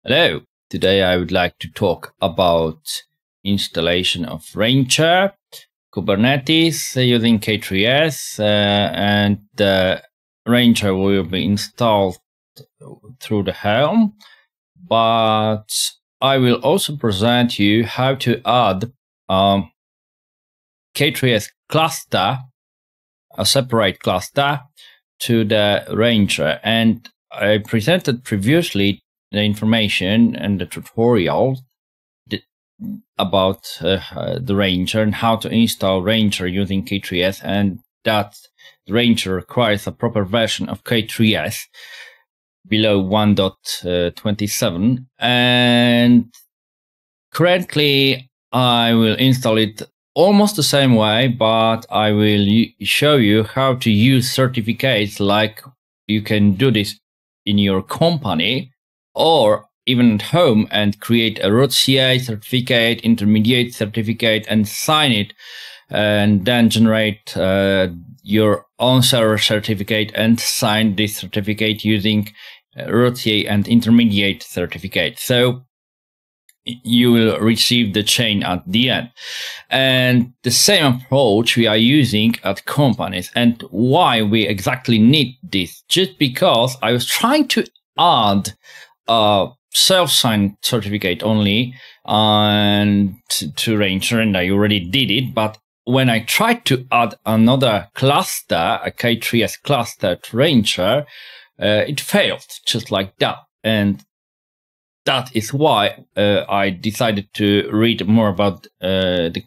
Hello, today I would like to talk about installation of Rancher, Kubernetes using K3s, and the Rancher will be installed through the Helm, but I will also present you how to add K3s cluster, a separate cluster, to the Rancher. And I presented previously the information and the tutorial about the Rancher and how to install Rancher using K3s, and that the Rancher requires a proper version of K3s below 1.27, and currently I will install it almost the same way, but I will show you how to use certificates like you can do this in your company or even at home and create a root CA certificate, intermediate certificate, and sign it, and then generate your own server certificate and sign this certificate using root CA and intermediate certificate. So you will receive the chain at the end. And the same approach we are using at companies. And why we exactly need this? Just because I was trying to add a self-signed certificate only and to Rancher, and I already did it. But when I tried to add another cluster, a K3s cluster to Rancher, it failed just like that. And that is why I decided to read more about the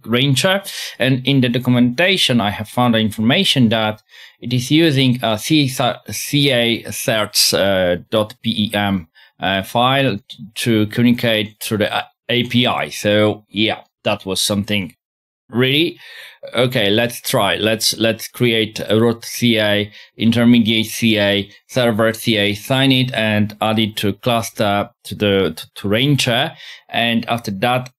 Rancher. And in the documentation, I have found information that it is using a cacerts.pem file to communicate through the API. So yeah, that was something really okay. Let's try. Let's create a root CA, intermediate CA, server CA, sign it, and add it to cluster to Rancher. And after that,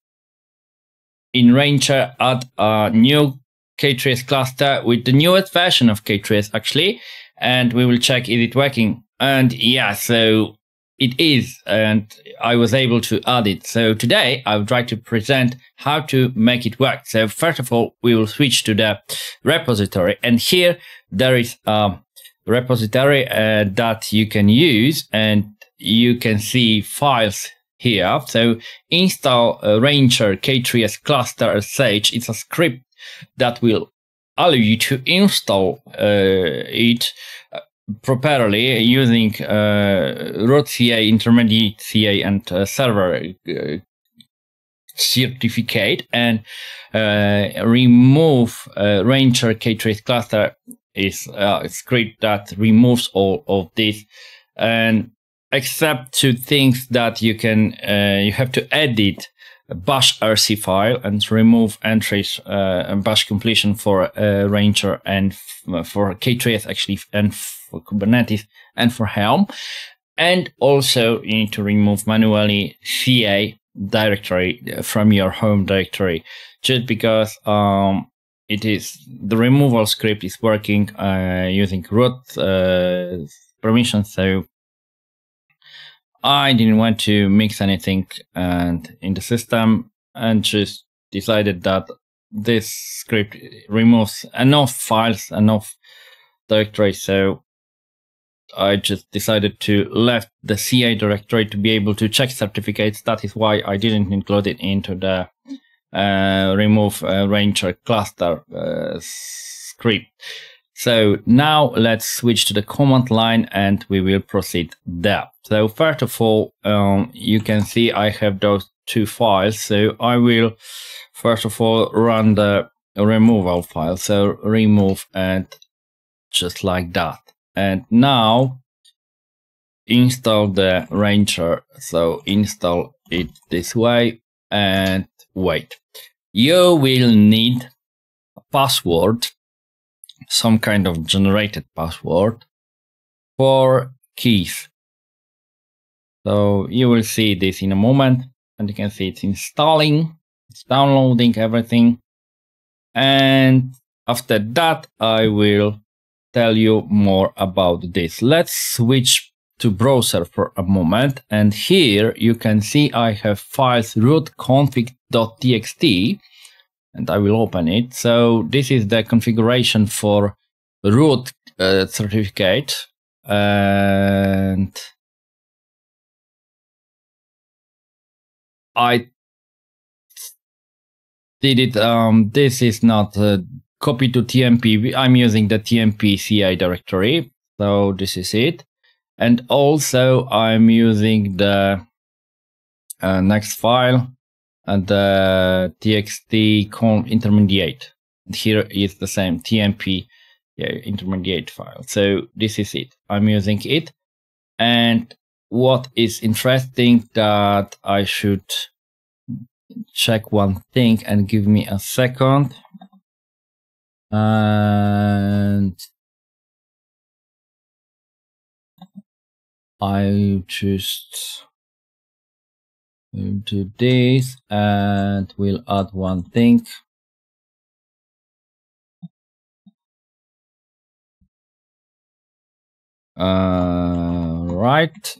in Rancher, add a new K3s cluster with the newest version of K3s actually, and we will check is it working. And yeah, so it is, and I was able to add it. So today I will try to present how to make it work. So first of all, we will switch to the repository, and here there is a repository that you can use, and you can see files here. So install Rancher K3s cluster sh. It's a script that will allow you to install it properly using root CA, intermediate CA, and server certificate, and remove Rancher K3s cluster is a script that removes all of this, and except two things that you can you have to edit a bash rc file and remove entries and bash completion for Rancher and for K3s actually, and for Kubernetes and for Helm. And also you need to remove manually CA directory from your home directory, just because it is the removal script is working using root permissions. So I didn't want to mix anything and in the system, and just decided that this script removes enough files, enough directories. So I just decided to left the CA directory to be able to check certificates. That is why I didn't include it into the remove Rancher cluster script. So now let's switch to the command line and we will proceed there. So first of all, you can see I have those two files. So I will first of all run the removal file. So remove, and just like that. And now install the Rancher. So install it this way and wait. You will need a password, some kind of generated password for keys. So you will see this in a moment, and you can see it's installing, it's downloading everything. And after that, I will tell you more about this. Let's switch to browser for a moment, and here you can see I have files root-config.txt, and I will open it. So this is the configuration for root certificate, and I did it. This is not copy to TMP. I'm using the TMP CI directory, so this is it. And also I'm using the next file and the txt intermediate. And here is the same TMP intermediate file. So this is it. I'm using it. And what is interesting that I should check one thing, and give me a second. And I just do this, and we'll add one thing. Right.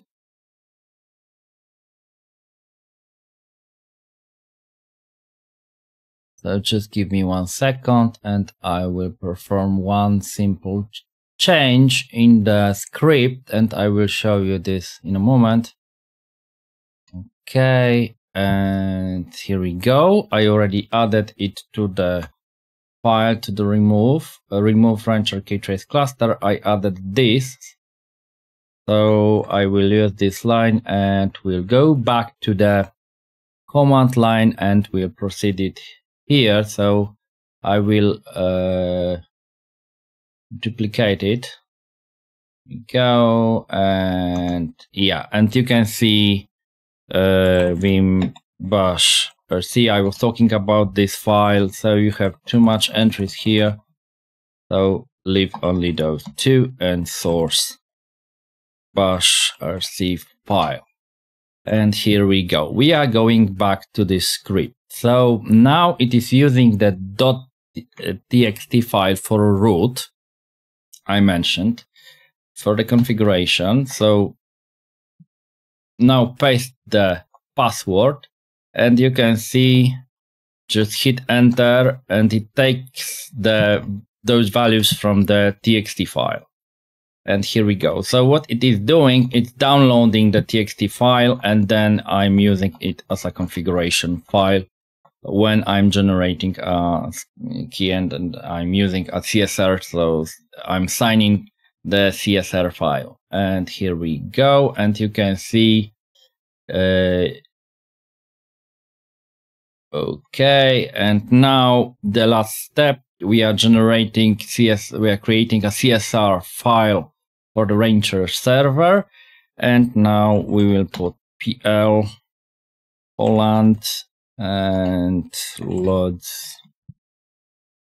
So just give me 1 second, and I will perform one simple change in the script, and I will show you this in a moment. Okay, and here we go. I already added it to the file, to the remove rancher ktrace cluster. I added this. So I will use this line, and we'll go back to the command line, and we'll proceed it here. So I will duplicate it. Go, and yeah, and you can see vim bash. See, I was talking about this file, so you have too much entries here. So leave only those two, and source bash rc file. And here we go. We are going back to this script. So now it is using the .txt file for root I mentioned for the configuration. So now paste the password, and you can see, just hit enter, and it takes those values from the txt file. And here we go. So what it is doing, it's downloading the txt file, and then I'm using it as a configuration file when I'm generating a keyend, and I'm using a CSR. So I'm signing the CSR file. And here we go. And you can see, okay. And now the last step, we are generating we are creating a CSR file for the Rancher server. And now we will put PL Poland and loads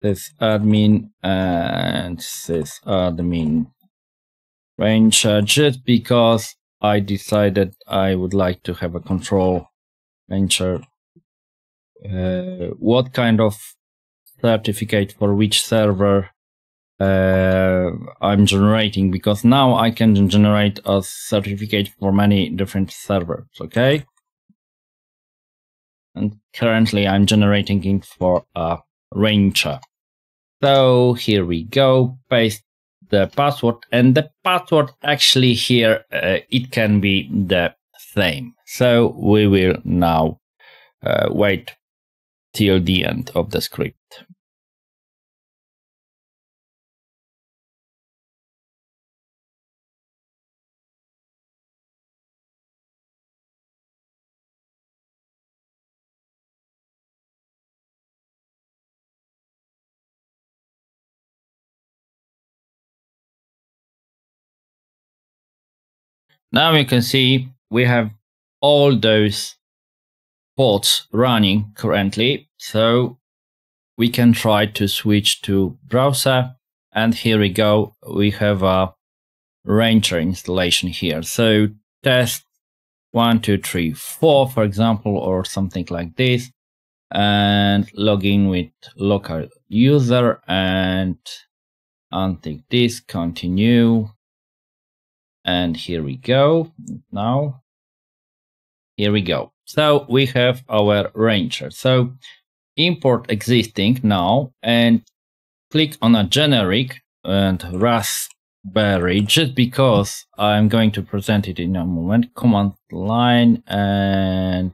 sysadmin and sysadmin Rancher, just because I decided I would like to have a control Rancher. What kind of certificate for which server I'm generating, because now I can generate a certificate for many different servers. Okay, and currently I'm generating it for a Rancher. So here we go, paste the password, and the password actually here it can be the same. So we will now wait till the end of the script. Now you can see we have all those pods running currently. So we can try to switch to browser. And here we go. We have a Rancher installation here. So test 1, 2, 3, 4, for example, or something like this. And log in with local user and untick this, continue. And here we go. Now, here we go. So we have our Rancher. So import existing now and click on a generic and Raspberry, just because I'm going to present it in a moment. Command line, and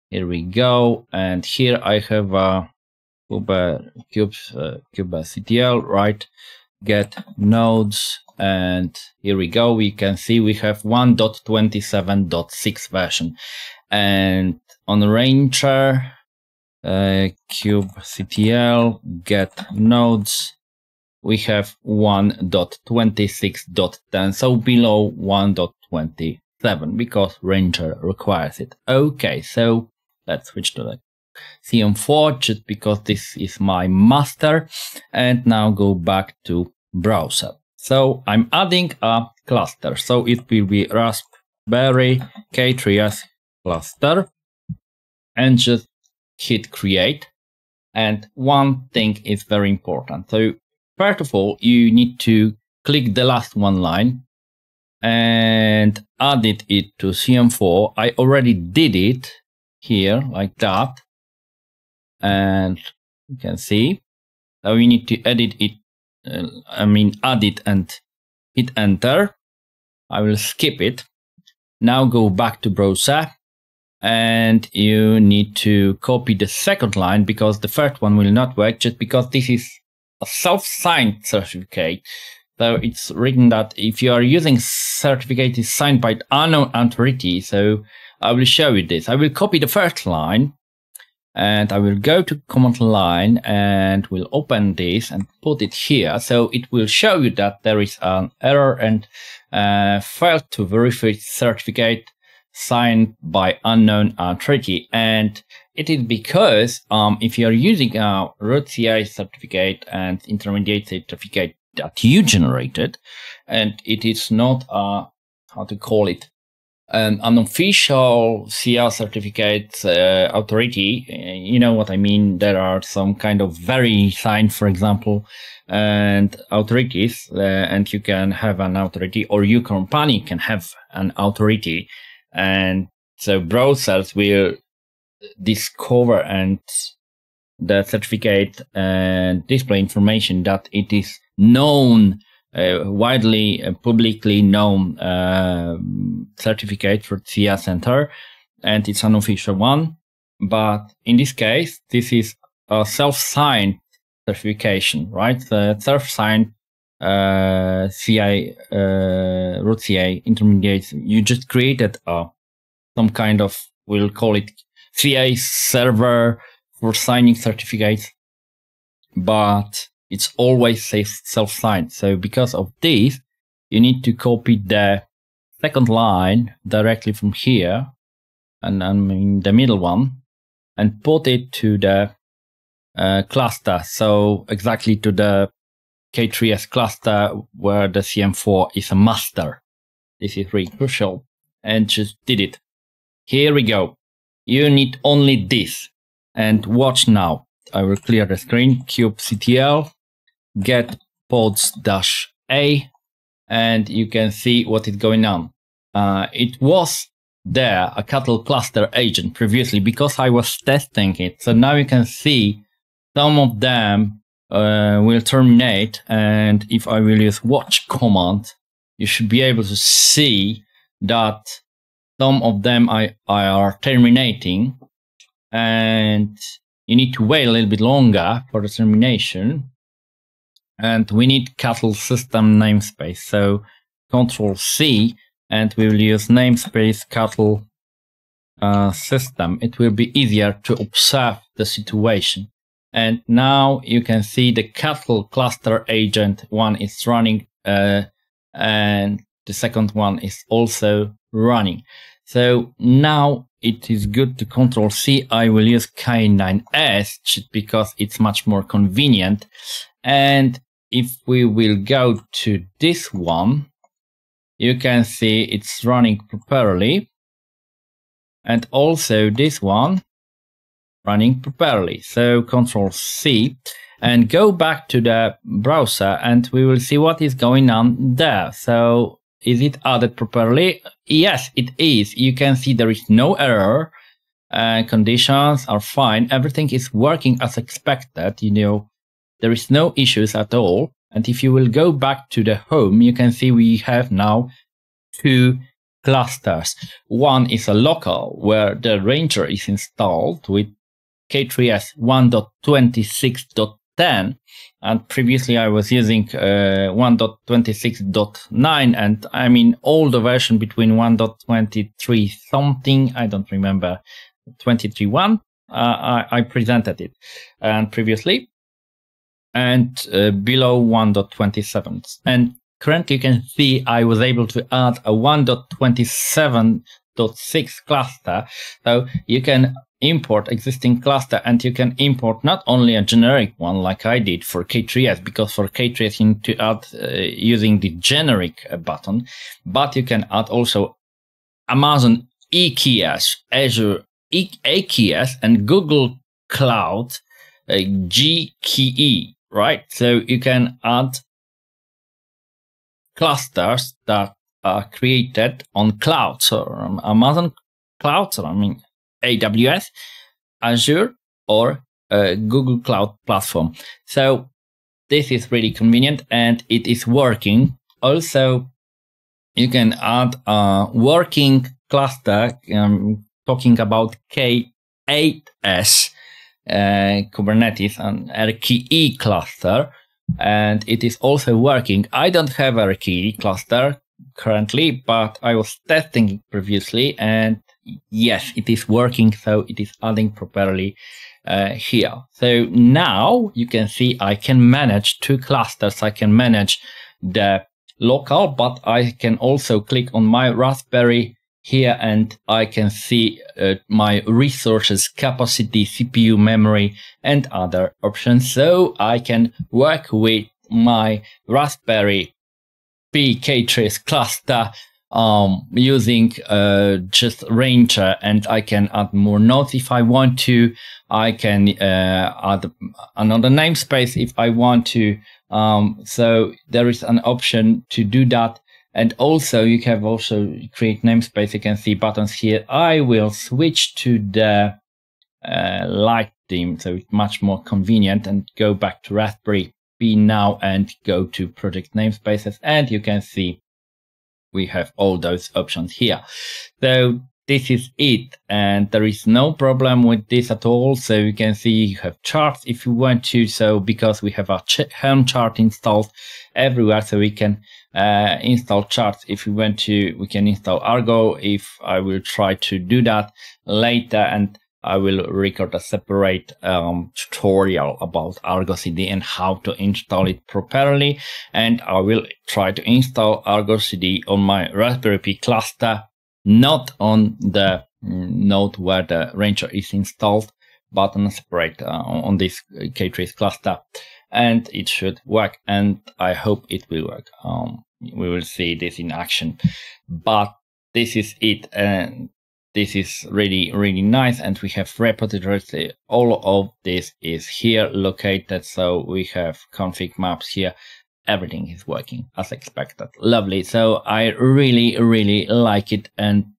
here we go. And here I have a kubectl, right? Get nodes, and here we go. We can see we have 1.27.6 version, and on Rancher, kubectl get nodes, we have 1.26.10, so below 1.27, because Rancher requires it. Okay, so let's switch to the CM4, just because this is my master, and now go back to browser. So I'm adding a cluster, so it will be Raspberry K3s cluster, and just hit create. And one thing is very important. So first of all, you need to click the last one line and added it to CM4. I already did it here like that, and you can see. So we need to edit it. Add it and hit enter. I will skip it. Now go back to browser, and you need to copy the second line, because the first one will not work, just because this is a self-signed certificate. So it's written that if you are using certificate is signed by unknown authority. So I will show you this. I will copy the first line, and I will go to command line and will open this and put it here. So it will show you that there is an error and failed to verify certificate signed by unknown authority. And it is because if you are using a root CI certificate and intermediate certificate that you generated, and it is not how to call it, an unofficial CI certificate authority, you know what I mean. There are some kind of VeriSign, for example, and authorities, and you can have an authority, or your company can have an authority. And so browsers will discover and the certificate and display information that it is known, widely publicly known certificate for CI Center, and it's an official one. But in this case, this is a self-signed certification, right? The self-signed CI root CI intermediate. You just created some kind of, we'll call it CI server for signing certificates, but it's always self-signed. So because of this, you need to copy the second line directly from here, and I mean the middle one, and put it to the cluster. So exactly to the K3s cluster where the CM4 is a master. This is really crucial, and just did it. Here we go. You need only this, and watch now. I will clear the screen. kubectl get pods-a, and you can see what is going on. It was there, a cattle cluster agent previously, because I was testing it. So now you can see some of them will terminate, and if I will use watch command, you should be able to see that some of them are terminating, and you need to wait a little bit longer for the termination. And we need cattle system namespace. So Control-C, and we will use namespace cattle system. It will be easier to observe the situation. And now you can see the cattle cluster agent one is running, and the second one is also running. So now it is good to Control-C. I will use K9s just because it's much more convenient. And if we will go to this one, you can see it's running properly. And also this one running properly. So Control-C and go back to the browser, and we will see what is going on there. So Is it added properly? Yes, it is. You can see there is no error. Conditions are fine. Everything is working as expected. There is no issues at all. And if you will go back to the home, you can see we have now 2 clusters. One is a local where the Ranger is installed with K3s 1.26.10, and previously I was using 1.26.9, and I mean all the version between 1.23 something, I don't remember, 23.1, I presented it and previously, and below 1.27. And currently you can see I was able to add a 1.27.6 cluster. So you can import existing cluster, and you can import not only a generic one like I did for K3s, because for K3s you need to add using the generic button, but you can add also Amazon EKS, Azure AKS, and Google Cloud GKE, right? So you can add clusters that are created on clouds, or Amazon clouds, or AWS, Azure, or Google Cloud Platform. So this is really convenient, and it is working. Also, you can add a working cluster, talking about K8s Kubernetes and RKE cluster, and it is also working. I don't have a RKE cluster currently, but I was testing it previously, and yes, it is working, so it is adding properly here. So now you can see I can manage 2 clusters. I can manage the local, but I can also click on my Raspberry here, and I can see my resources, capacity, CPU, memory, and other options. So I can work with my Raspberry Pi K3s cluster using just Ranger, and I can add more nodes if I want to. I can add another namespace if I want to. So there is an option to do that. And also you can also create namespace. You can see buttons here. I will switch to the light theme, so it's much more convenient, and go back to Raspberry Pi now and go to project namespaces, and you can see we have all those options here. So this is it, and there is no problem with this at all. So you can see you have charts if you want to. So because we have a Helm chart installed everywhere, so we can install charts if we want to. We can install Argo. If I will try to do that later, and I will record a separate tutorial about Argo CD and how to install it properly. And I will try to install Argo CD on my Raspberry Pi cluster, not on the node where the Ranger is installed, but on a separate on this K3s cluster. And it should work, and I hope it will work. We will see this in action. But this is it, and this is really, really nice. And we have repositories. All of this is here located. So we have config maps here. Everything is working as expected. Lovely. So I really, really like it. And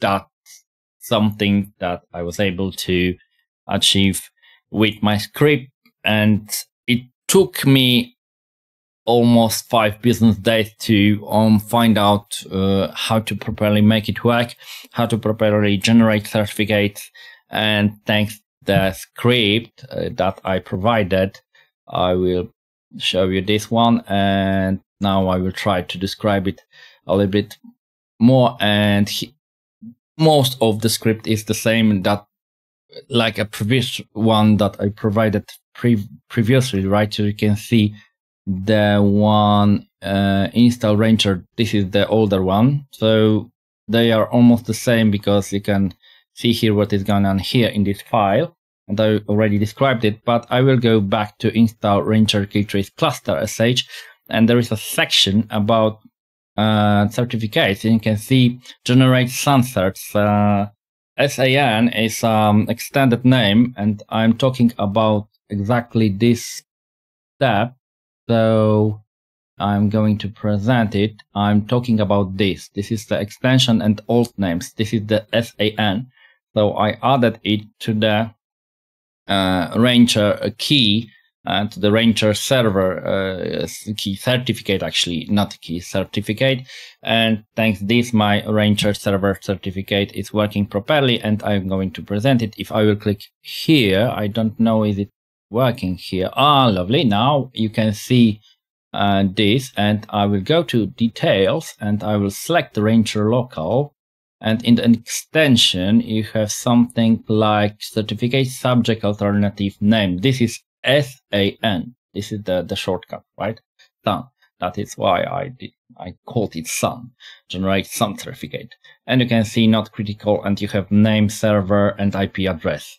that's something that I was able to achieve with my script. And it took me almost 5 business days to find out how to properly make it work, how to properly generate certificates. And thanks to the script that I provided, I will show you this one. And now I will try to describe it a little bit more. And most of the script is the same, that like a previous one that I provided previously, right? So you can see the one install Ranger. This is the older one. So they are almost the same, because you can see here what is going on here in this file. And I already described it, but I will go back to install Ranger K3s cluster sh. And there is a section about certificates. And you can see generate SAN. SAN is extended name, and I'm talking about exactly this step. So I'm going to present it. I'm talking about this. This is the extension and alt names. This is the SAN. So I added it to the Rancher key and the Rancher server key certificate, actually, not key certificate. And thanks this, my Rancher server certificate is working properly, and I'm going to present it. If I will click here, I don't know, is it working here? Ah, lovely. Now you can see this, and I will go to details and I will select the Rancher local. And in the extension, you have something like certificate subject alternative name. This is SAN. This is the shortcut, right? SAN. That is why I called it SAN. Generate SAN certificate. And you can see not critical, and you have name, server, and IP address.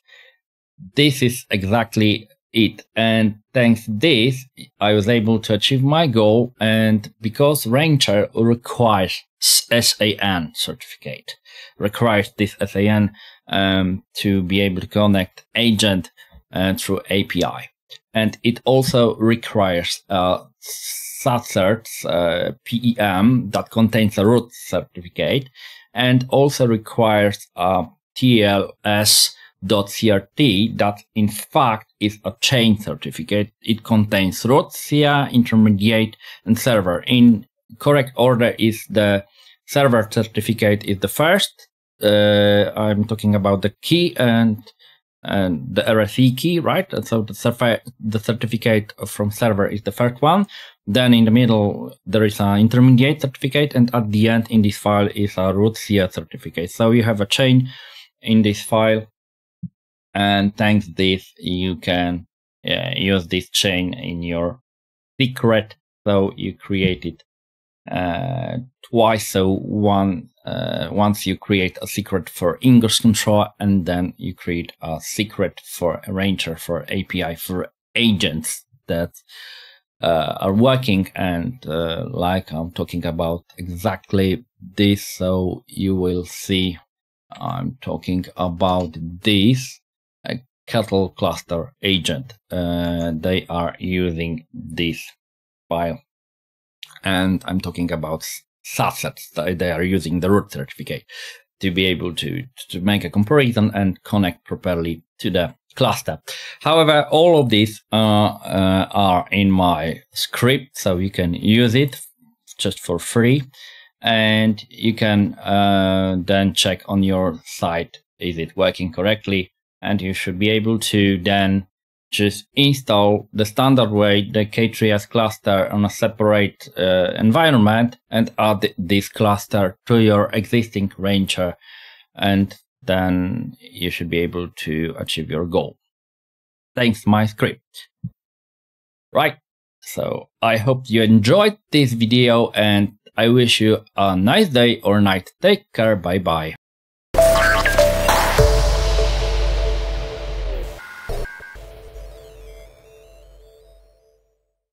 This is exactly it. And thanks to this, I was able to achieve my goal. And because Rancher requires SAN certificate, requires this SAN to be able to connect agent through API. And it also requires SACerts PEM that contains a root certificate, and also requires TLS.CRT that in fact is a chain certificate. It contains root, SIA, intermediate, and server. In correct order is the server certificate is the first. I'm talking about the key and the RSE key, right? And so the certificate from server is the first one. Then in the middle, there is an intermediate certificate. And at the end in this file is a root SIA certificate. So you have a chain in this file. And thanks to this, you can use this chain in your secret. So you create it twice. So once you create a secret for ingress control, and then you create a secret for a Rancher for API for agents that are working. And like I'm talking about exactly this, so you will see I'm talking about this cattle cluster agent. They are using this file. And I'm talking about SACerts. They are using the root certificate to be able to make a comparison and connect properly to the cluster. However, all of these are in my script, so you can use it just for free. And you can then check on your site, is it working correctly? And you should be able to then just install the standard way the K3s cluster on a separate environment and add this cluster to your existing Rancher, and then you should be able to achieve your goal. Thanks to my script. Right, so I hope you enjoyed this video, and I wish you a nice day or night. Take care, bye bye.